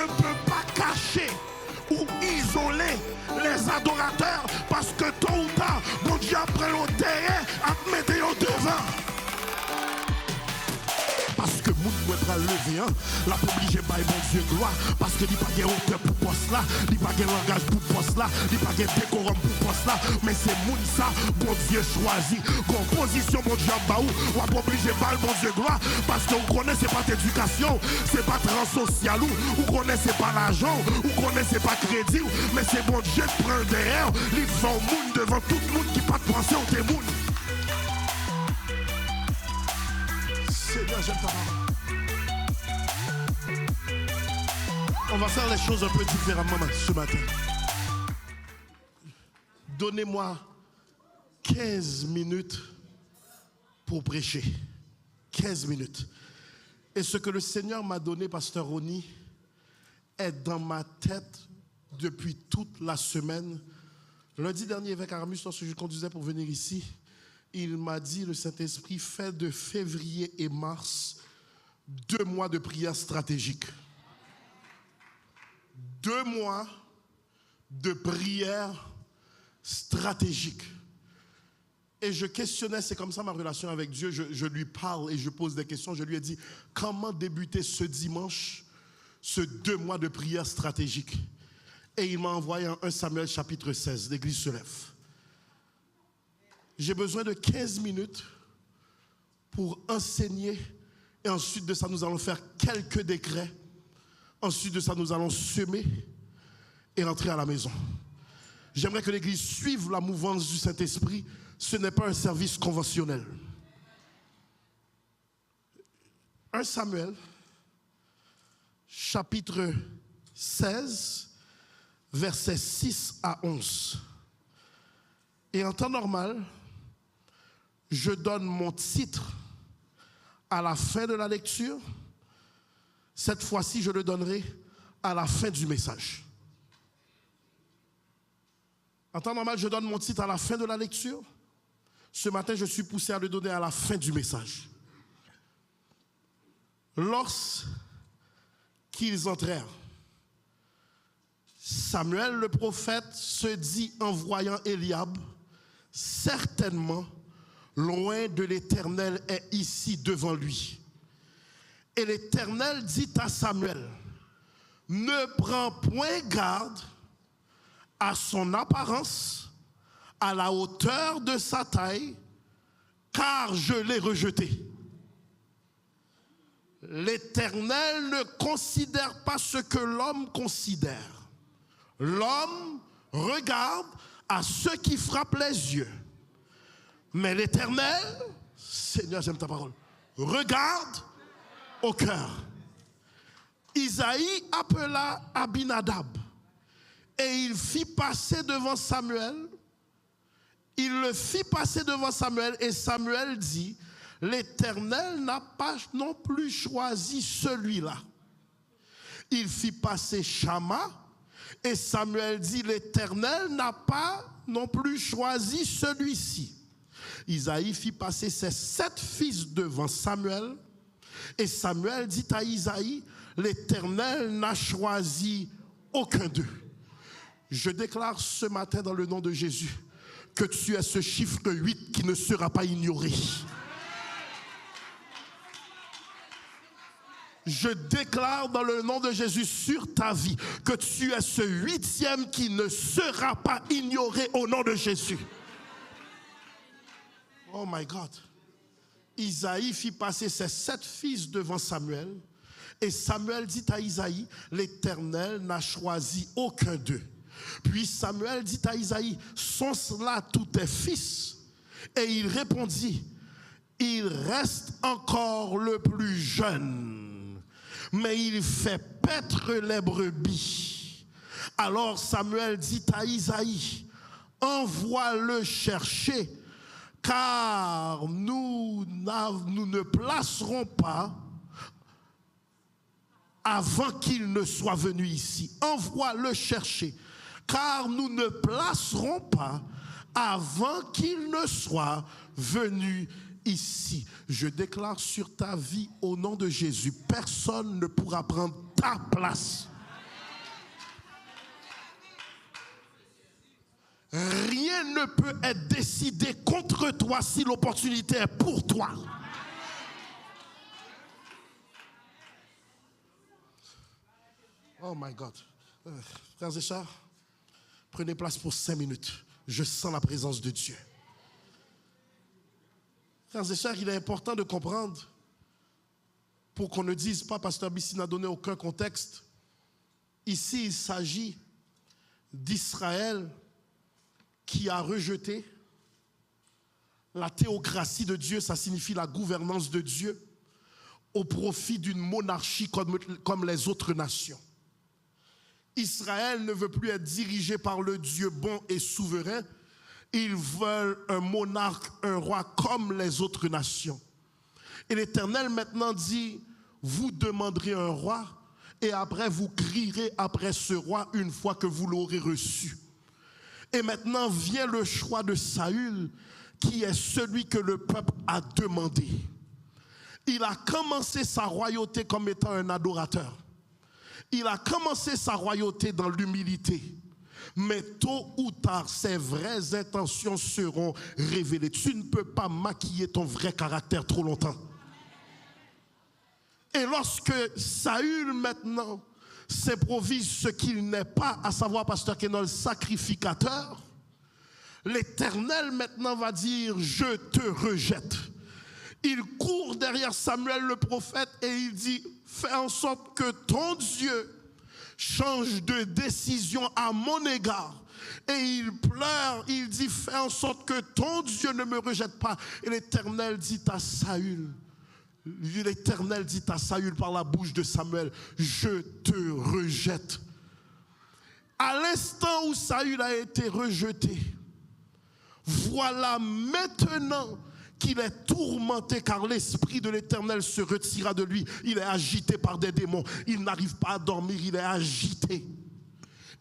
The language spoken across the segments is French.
peut pas cacher ou isoler les adorateurs parce que tôt ou tard, bon Dieu après le derrière, à mettre au devant. Parce que moun mwen pral lever, la pou oblige bay bon Dieu gloire. Parce que li pa gen hauteur pour poste là, li pa gen langage pour poste là, li pa gen décorum pour poste là. Mais c'est moun ça, bon Dieu choisi. Composition bon Dieu ba ou a obligé bay bon Dieu gloire. Parce que vous connaissez pas d'éducation, c'est pas transsocial ou vous connaissez pas l'argent, vous connaissez pas crédit, mais c'est bon Dieu qui prend derrière, li devant moun devant tout le monde qui pas penser au témoin. Seigneur, j'aime ta parole. On va faire les choses un peu différemment ce matin. Donnez-moi 15 minutes pour prêcher. 15 minutes. Et ce que le Seigneur m'a donné, Pasteur Ronnie, est dans ma tête depuis toute la semaine. Lundi dernier, avec Aramus, lorsque je conduisais pour venir ici, il m'a dit, le Saint-Esprit, fait de février et mars 2 mois de prière stratégique. 2 mois de prière stratégique. Et je questionnais, c'est comme ça ma relation avec Dieu, je lui parle et je pose des questions. Je lui ai dit, comment débuter ce dimanche, ce 2 mois de prière stratégique? Et il m'a envoyé en 1 Samuel chapitre 16, l'Église se lève. J'ai besoin de 15 minutes pour enseigner et ensuite de ça, nous allons faire quelques décrets. Ensuite de ça, nous allons semer et rentrer à la maison. J'aimerais que l'Église suive la mouvance du Saint-Esprit. Ce n'est pas un service conventionnel. 1 Samuel, chapitre 16, versets 6 à 11. Et en temps normal, je donne mon titre à la fin de la lecture. Cette fois-ci, je le donnerai à la fin du message. En temps normal, je donne mon titre à la fin de la lecture. Ce matin, je suis poussé à le donner à la fin du message. Lorsqu'ils entrèrent, Samuel le prophète se dit en voyant Eliab, certainement, loin de l'Éternel est ici devant lui. Et l'Éternel dit à Samuel, ne prends point garde à son apparence, à la hauteur de sa taille, car je l'ai rejeté. L'Éternel ne considère pas ce que l'homme considère. L'homme regarde à ce qui frappe les yeux. Mais l'Éternel, Seigneur, j'aime ta parole, regarde au cœur. Isaïe appela Abinadab et il fit passer devant Samuel. Il le fit passer devant Samuel et Samuel dit, l'Éternel n'a pas non plus choisi celui-là. Il fit passer Shama et Samuel dit, l'Éternel n'a pas non plus choisi celui-ci. Isaïe fit passer ses 7 fils devant Samuel et Samuel dit à Isaïe, l'Éternel n'a choisi aucun d'eux. Je déclare ce matin dans le nom de Jésus que tu es ce chiffre 8 qui ne sera pas ignoré. Je déclare dans le nom de Jésus sur ta vie que tu es ce 8e qui ne sera pas ignoré au nom de Jésus. Oh my God. Isaïe fit passer ses 7 fils devant Samuel et Samuel dit à Isaïe, l'Éternel n'a choisi aucun d'eux. Puis Samuel dit à Isaïe, sont cela tous tes fils? Et il répondit, il reste encore le plus jeune, mais il fait paître les brebis. Alors Samuel dit à Isaïe, envoie-le chercher, car nous ne placerons pas avant qu'il ne soit venu ici. Envoie-le chercher, car nous ne placerons pas avant qu'il ne soit venu ici. Je déclare sur ta vie au nom de Jésus, personne ne pourra prendre ta place. rien ne peut être décidé contre toi si l'opportunité est pour toi. Oh my God. Frères et sœurs, prenez place pour 5 minutes. Je sens la présence de Dieu. Frères et sœurs, il est important de comprendre, pour qu'on ne dise pas, Pasteur Bissi n'a donné aucun contexte. Ici, il s'agit d'Israël qui a rejeté la théocratie de Dieu, ça signifie la gouvernance de Dieu, au profit d'une monarchie comme les autres nations. Israël ne veut plus être dirigé par le Dieu bon et souverain. Ils veulent un monarque, un roi comme les autres nations. Et l'Éternel maintenant dit, vous demanderez un roi et après vous crierez après ce roi une fois que vous l'aurez reçu. Et maintenant vient le choix de Saül qui est celui que le peuple a demandé. Il a commencé sa royauté comme étant un adorateur. Il a commencé sa royauté dans l'humilité. Mais tôt ou tard, ses vraies intentions seront révélées. Tu ne peux pas maquiller ton vrai caractère trop longtemps. Et lorsque Saül maintenant s'improvise ce qu'il n'est pas, à savoir, Pasteur Kenol, sacrificateur, l'Éternel maintenant va dire, je te rejette. Il court derrière Samuel le prophète et il dit, fais en sorte que ton Dieu change de décision à mon égard. Et il pleure, il dit, fais en sorte que ton Dieu ne me rejette pas. Et l'Éternel dit à Saül, par la bouche de Samuel, je te rejette. À l'instant où Saül a été rejeté, voilà maintenant qu'il est tourmenté car l'esprit de l'Éternel se retira de lui. Il est agité par des démons. Il n'arrive pas à dormir, il est agité.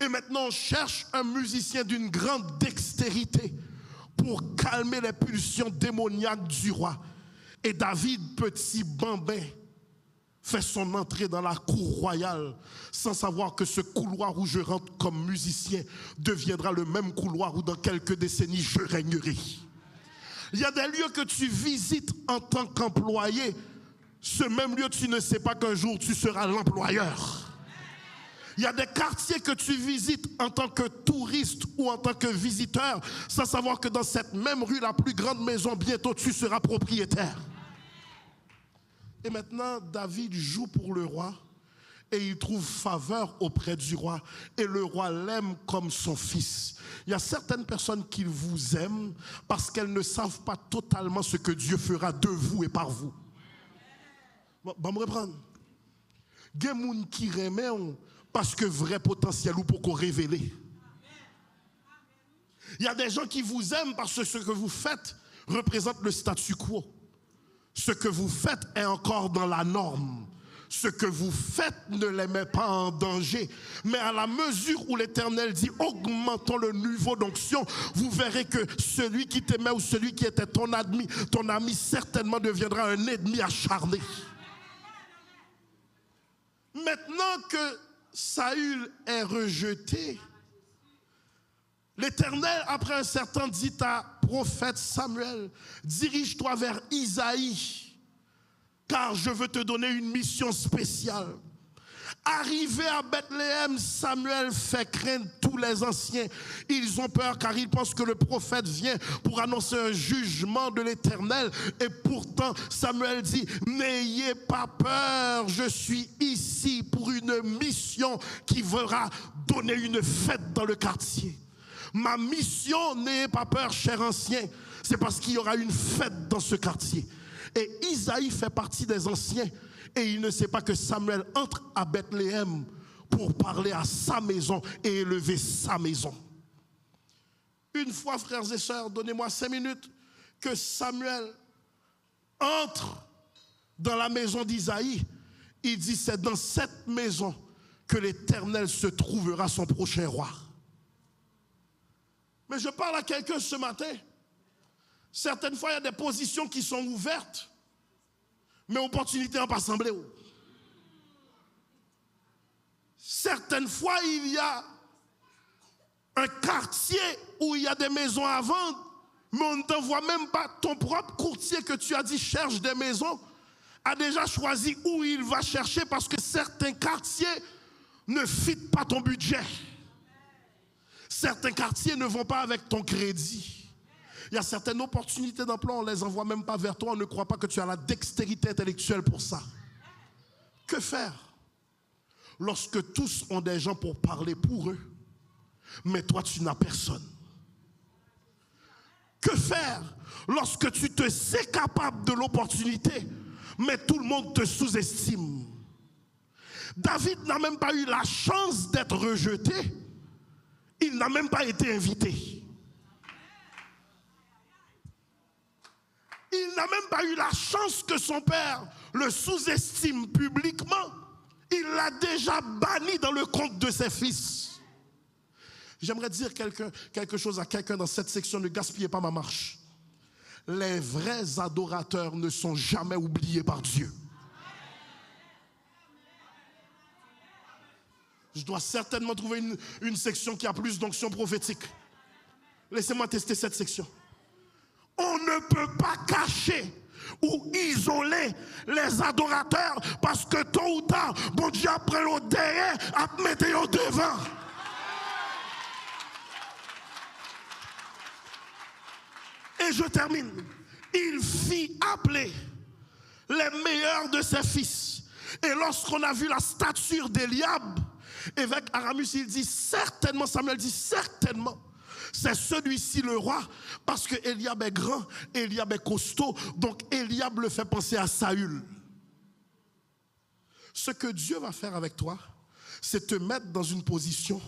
Et maintenant on cherche un musicien d'une grande dextérité pour calmer les pulsions démoniaques du roi. Et David, petit bambin, fait son entrée dans la cour royale sans savoir que ce couloir où je rentre comme musicien deviendra le même couloir où dans quelques décennies je régnerai. Il y a des lieux que tu visites en tant qu'employé. Ce même lieu, tu ne sais pas qu'un jour tu seras l'employeur. Il y a des quartiers que tu visites en tant que touriste ou en tant que visiteur, sans savoir que dans cette même rue, la plus grande maison, bientôt tu seras propriétaire. Et maintenant, David joue pour le roi et il trouve faveur auprès du roi. Et le roi l'aime comme son fils. Il y a certaines personnes qui vous aiment parce qu'elles ne savent pas totalement ce que Dieu fera de vous et par vous. Bon, me reprendre. Il y a des gens qui aiment parce que vrai potentiel ou pour qu'on révèle. Il y a des gens qui vous aiment parce que ce que vous faites représente le statu quo. Ce que vous faites est encore dans la norme. Ce que vous faites ne les met pas en danger. Mais à la mesure où l'Éternel dit augmentons le niveau d'onction, vous verrez que celui qui t'aimait ou celui qui était ton ami certainement deviendra un ennemi acharné. Maintenant que Saül est rejeté, l'Éternel, après un certain temps, dit à prophète Samuel, dirige-toi vers Isaïe, car je veux te donner une mission spéciale. Arrivé à Bethléem, Samuel fait craindre tous les anciens. Ils ont peur car ils pensent que le prophète vient pour annoncer un jugement de l'Éternel. Et pourtant, Samuel dit, n'ayez pas peur, je suis ici pour une mission qui va donner une fête dans le quartier. Ma mission, n'ayez pas peur, chers anciens, c'est parce qu'il y aura une fête dans ce quartier. Et Isaïe fait partie des anciens. Et il ne sait pas que Samuel entre à Bethléem pour parler à sa maison et élever sa maison. Une fois, frères et sœurs, donnez-moi 5 minutes, que Samuel entre dans la maison d'Isaïe, il dit c'est dans cette maison que l'Éternel se trouvera son prochain roi. Mais je parle à quelqu'un ce matin. Certaines fois, il y a des positions qui sont ouvertes, mais opportunité en pas semblé. Certaines fois, il y a un quartier où il y a des maisons à vendre, mais on ne t'envoie même pas. Ton propre courtier que tu as dit cherche des maisons a déjà choisi où il va chercher parce que certains quartiers ne fitent pas ton budget. Certains quartiers ne vont pas avec ton crédit. Il y a certaines opportunités d'emploi, on ne les envoie même pas vers toi, on ne croit pas que tu as la dextérité intellectuelle pour ça. Que faire lorsque tous ont des gens pour parler pour eux, mais toi tu n'as personne? Que faire lorsque tu te sais capable de l'opportunité, mais tout le monde te sous-estime? David n'a même pas eu la chance d'être rejeté, il n'a même pas été invité. Il n'a même pas eu la chance que son père le sous-estime publiquement. Il l'a déjà banni dans le compte de ses fils. J'aimerais dire quelque chose à quelqu'un dans cette section, ne gaspillez pas ma marche. Les vrais adorateurs ne sont jamais oubliés par Dieu. Je dois certainement trouver une section qui a plus d'onction prophétique. Laissez-moi tester cette section. On ne peut pas cacher ou isoler les adorateurs parce que tôt ou tard, bon Dieu après le derrière, à mettre au devant. Et je termine. Il fit appeler les meilleurs de ses fils. Et lorsqu'on a vu la stature d'Eliab, évêque Aramus, il dit certainement, Samuel dit certainement, c'est celui-ci le roi, parce que Eliab est grand, Eliab est costaud, donc Eliab le fait penser à Saül. Ce que Dieu va faire avec toi, c'est te mettre dans une position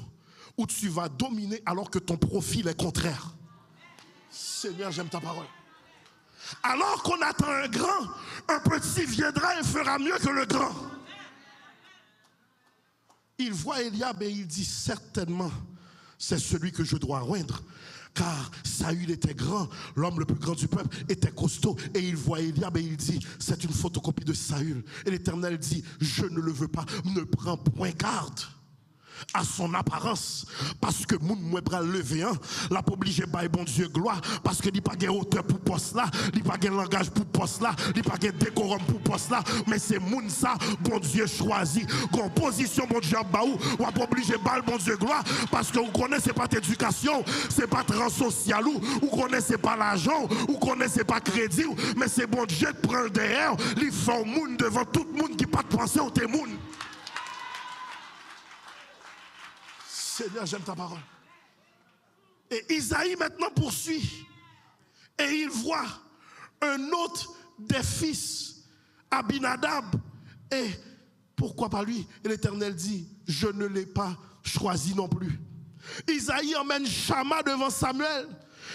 où tu vas dominer alors que ton profil est contraire. Seigneur, j'aime ta parole. Alors qu'on attend un grand, un petit viendra et fera mieux que le grand. Il voit Eliab et il dit certainement, c'est celui que je dois oindre. Car Saül était grand, l'homme le plus grand du peuple était costaud. Et il voit Eliab et il dit, c'est une photocopie de Saül. Et l'Éternel dit, je ne le veux pas, ne prends point garde à son apparence, parce que moun mwen pral lever la pas obligé bail bon Dieu gloire, parce que il pas gain hauteur pour poste là, il pas gain langage pour poste là, il pas gain décorum pour poste là, mais c'est moun ça bon Dieu choisi, gon position bon Dieu baou, ou pas obligé bail bon Dieu gloire, parce que vous connaissez pas éducation, c'est pas trans social ou connaissez pas l'argent, ou connaissez pas crédit, mais c'est bon Dieu qui prend derrière, il fait moun devant tout le monde qui pas penser au témoin. Seigneur, j'aime ta parole. Et Isaïe maintenant poursuit. Et il voit un autre des fils, Abinadab. Et pourquoi pas lui? Et l'Éternel dit, je ne l'ai pas choisi non plus. Isaïe emmène Shama devant Samuel.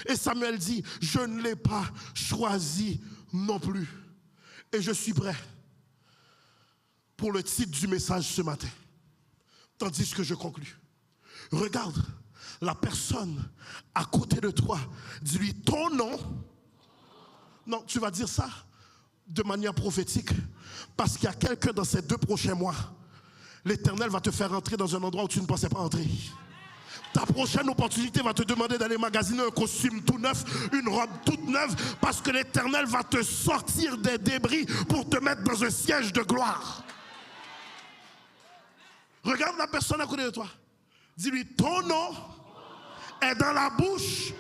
Et Samuel dit, je ne l'ai pas choisi non plus. Et je suis prêt pour le titre du message ce matin. Tandis que je conclus. Regarde la personne à côté de toi. Dis-lui ton nom. Non, tu vas dire ça de manière prophétique. Parce qu'il y a quelqu'un dans ces 2 prochains mois. L'Éternel va te faire entrer dans un endroit où tu ne pensais pas entrer. Ta prochaine opportunité va te demander d'aller magasiner un costume tout neuf, une robe toute neuve. Parce que l'Éternel va te sortir des débris pour te mettre dans un siège de gloire. Regarde la personne à côté de toi. Dis-lui, ton nom est dans la bouche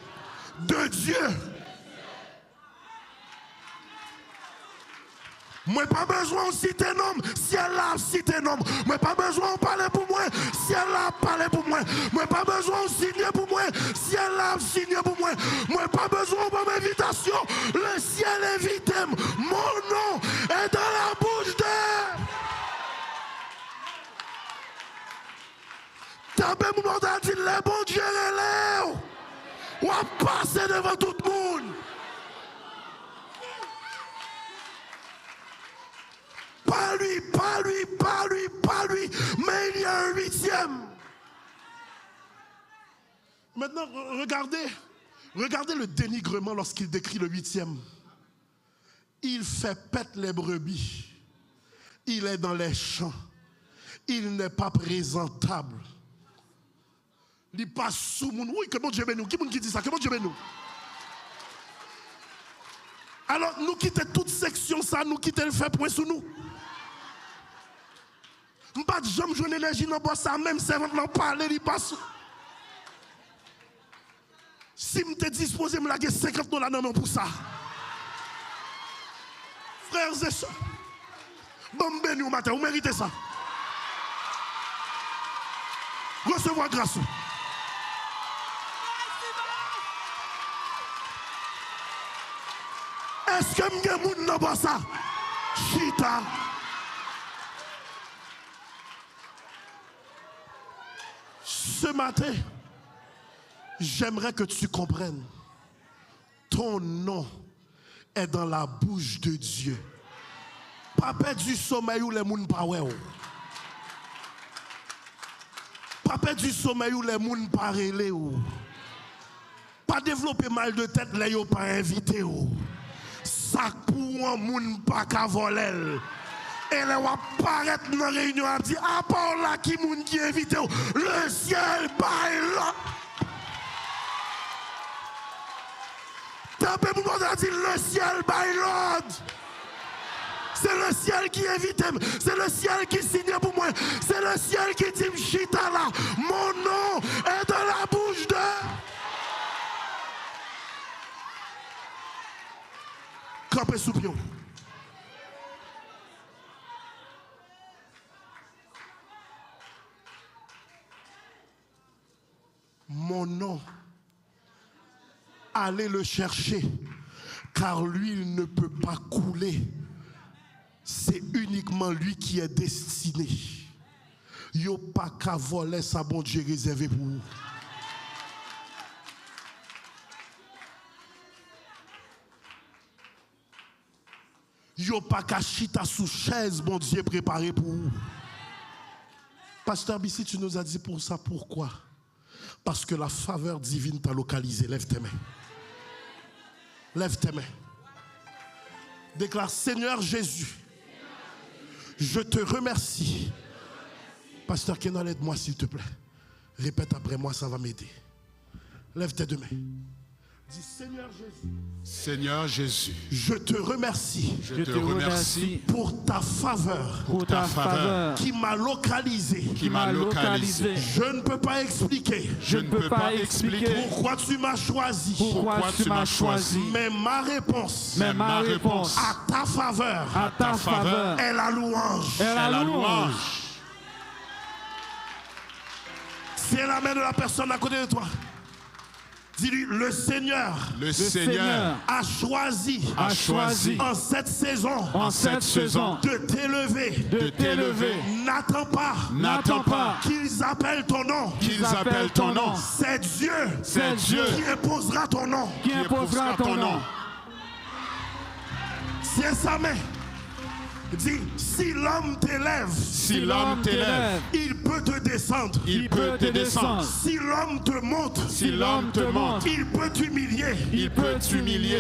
de Dieu. Moi pas besoin de citer nom, si elle a cité nom. Moi pas besoin de parler pour moi, si elle a parlé pour moi. Moi pas besoin de signer pour moi, si elle a signé pour moi. Moi pas besoin de m'invitation, le ciel invite. Mon nom est dans la bouche de... T'as même dit les bons dieux relèvent. On va passer devant tout le monde. Pas lui, pas lui, pas lui, pas lui. Mais il y a un 8e. Maintenant, regardez le dénigrement lorsqu'il décrit le 8e. Il fait paître les brebis. Il est dans les champs. Il n'est pas présentable. Il passe sous mon. Oui, que bon Dieu bénisse nous. Qui dit ça? Que bon Dieu bénisse nous. Alors, nous quittons toute section, ça, nous quittons le fait point sous nous. Je ne pas jamais jouer l'énergie dans le ça, même servant n'en parler, il passe. Si je suis disposé, je me laguer $50 non pour ça. Frères et sœurs, bon béni au matin, vous méritez ça. Recevoir grâce. Est-ce que je suis un dans ça? Chita. Ce matin, j'aimerais que tu comprennes. Ton nom est dans la bouche de Dieu. Pas perdre du sommeil ou les moun pa wè ou. Pas perdre du sommeil ou les moun pa relé ou. Pas développer mal de tête les yo pas invité ou. Ça pour un moun pa ka volel. Et là on paraître dans la réunion a dit à part là qui moun qui invité ou. Le ciel bail là. Tapez pour nous dire le ciel by Lord. C'est le ciel qui invite, c'est le ciel qui signe pour moi, c'est le ciel qui dit Chita là. Mon nom est dans la bouche de. Campez sous pion. Mon nom. Allez le chercher, car l'huile ne peut pas couler. C'est uniquement lui qui est destiné. Yo pas qu'à voler sa bon Dieu réservé pour vous. Yo pas qu'à chita sous chaise bon Dieu préparé pour vous. Pasteur Bissi, tu nous as dit pour ça, pourquoi? Parce que la faveur divine t'a localisé. Lève tes mains. Lève tes mains. Déclare, Seigneur Jésus, je te remercie. Pasteur Kenan, aide-moi s'il te plaît. Répète après moi, ça va m'aider. Lève tes deux mains. Dis, Seigneur Jésus. Seigneur Jésus, je te remercie. Je te remercie pour ta faveur. Pour ta faveur qui m'a localisé. Qui m'a localisé. Je ne peux pas expliquer. Je ne peux pas expliquer pourquoi tu m'as choisi. Pourquoi tu m'as choisi. Mais ma réponse. À ta faveur. Est la louange. Est la louange. C'est la main de la personne à côté de toi. Dis-lui, le Seigneur a choisi en cette saison de t'élever. N'attends pas qu'ils appellent ton nom. C'est Dieu qui imposera ton nom. C'est sa main. Dis, si l'homme t'élève, il peut te descendre. Si l'homme te monte, il peut t'humilier.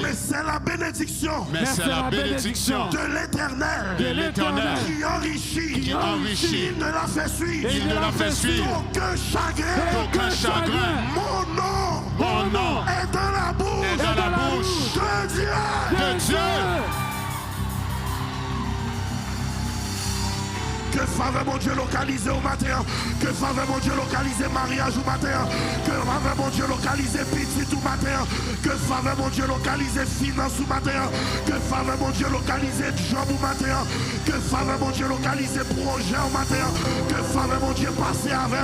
Mais c'est la bénédiction, de l'Éternel qui enrichit. Il ne l'a fait suivre. Aucun chagrin. Mon nom est dans la bouche de Dieu. Que faveur mon Dieu localisé au matin. Que faveur mon Dieu localisé mariage au matin. Que faveur mon Dieu localisé petit au matin. Que faveur mon Dieu localisé finance au matin. Que faveur mon Dieu localisé job au matin. Que faveur mon Dieu localisé projet au matin. Que faveur mon Dieu passé avec.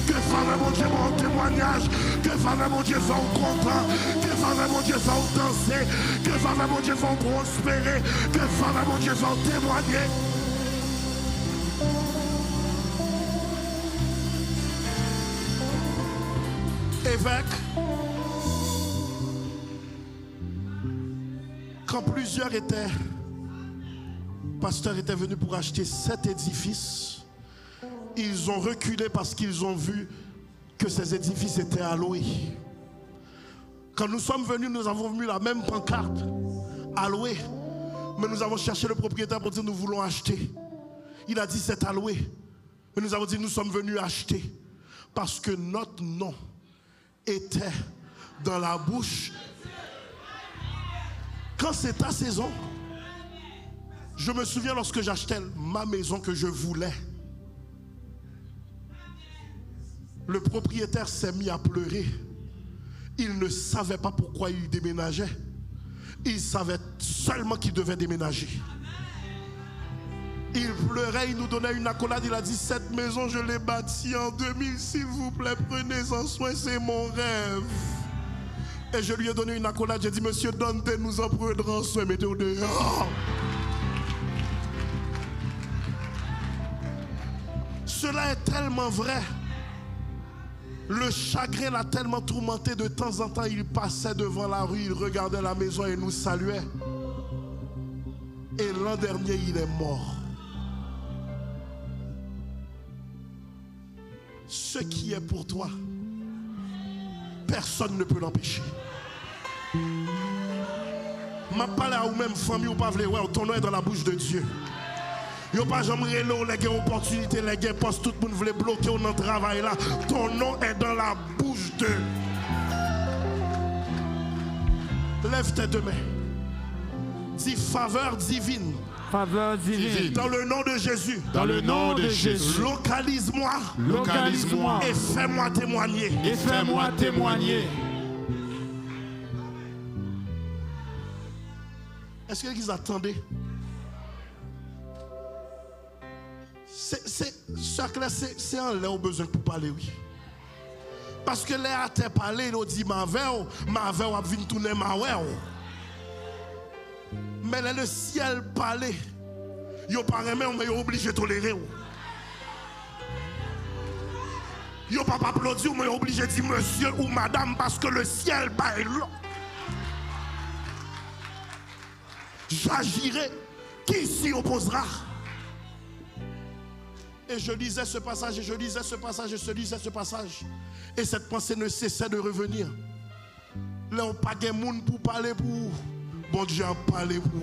Que faveur mon Dieu mon témoignage. Que faveur mon Dieu fait content. Que faveur mon Dieu fait danser. Que faveur mon Dieu fait prospérer. Que faveur mon Dieu fait témoigner. Évêque, quand plusieurs pasteurs étaient venus pour acheter cet édifice, ils ont reculé parce qu'ils ont vu que ces édifices étaient alloués. Quand nous sommes venus, nous avons mis la même pancarte, alloué, mais nous avons cherché le propriétaire pour dire nous voulons acheter. Il a dit c'est alloué, mais nous avons dit nous sommes venus acheter parce que notre nom était dans la bouche. Quand c'est ta saison, je me souviens lorsque j'achetais ma maison que je voulais. Le propriétaire s'est mis à pleurer. Il ne savait pas pourquoi il déménageait. Il savait seulement qu'il devait déménager. Il pleurait, il nous donnait une accolade. Il a dit, cette maison, je l'ai bâtie en 2000. S'il vous plaît, prenez-en soin, c'est mon rêve. Et je lui ai donné une accolade. J'ai dit, monsieur Dante, nous en prendrons soin, mettez-vous dehors. Cela est tellement vrai. Le chagrin l'a tellement tourmenté. De temps en temps, il passait devant la rue, il regardait la maison et nous saluait. Et l'an dernier, il est mort. Ce qui est pour toi, personne ne peut l'empêcher. Ma parole à vous-même, famille, ou pas, ton nom est dans la bouche de Dieu. Yo pas jamais les opportunités, les postes, tout le monde veut bloquer dans le travail là. Ton nom est dans la bouche de. Lève tes deux mains. Dis faveur divine. Faveur divine. Dans le nom de Jésus. Dans le nom de Jésus. Localise-moi. Localise-moi. Et fais-moi témoigner. Et fais-moi témoigner. Est-ce que l'église attendait? C'est un lait au besoin pour parler, oui. Parce que les à te parler, ils dit ma veille a vu tourner ma veille. Mais là, le ciel parlait. Ils pas aimé, mais ils sont obligés de tolérer. Ils pas applaudir, mais ils sont obligés de dire monsieur ou madame parce que le ciel parle. J'agirai. Qui s'y opposera? Et je lisais ce passage, et je lisais ce passage, et je lisais ce passage. Et cette pensée ne cessait de revenir. Là, on n'a pas de monde pour parler pour. Bon Dieu a parlé pour.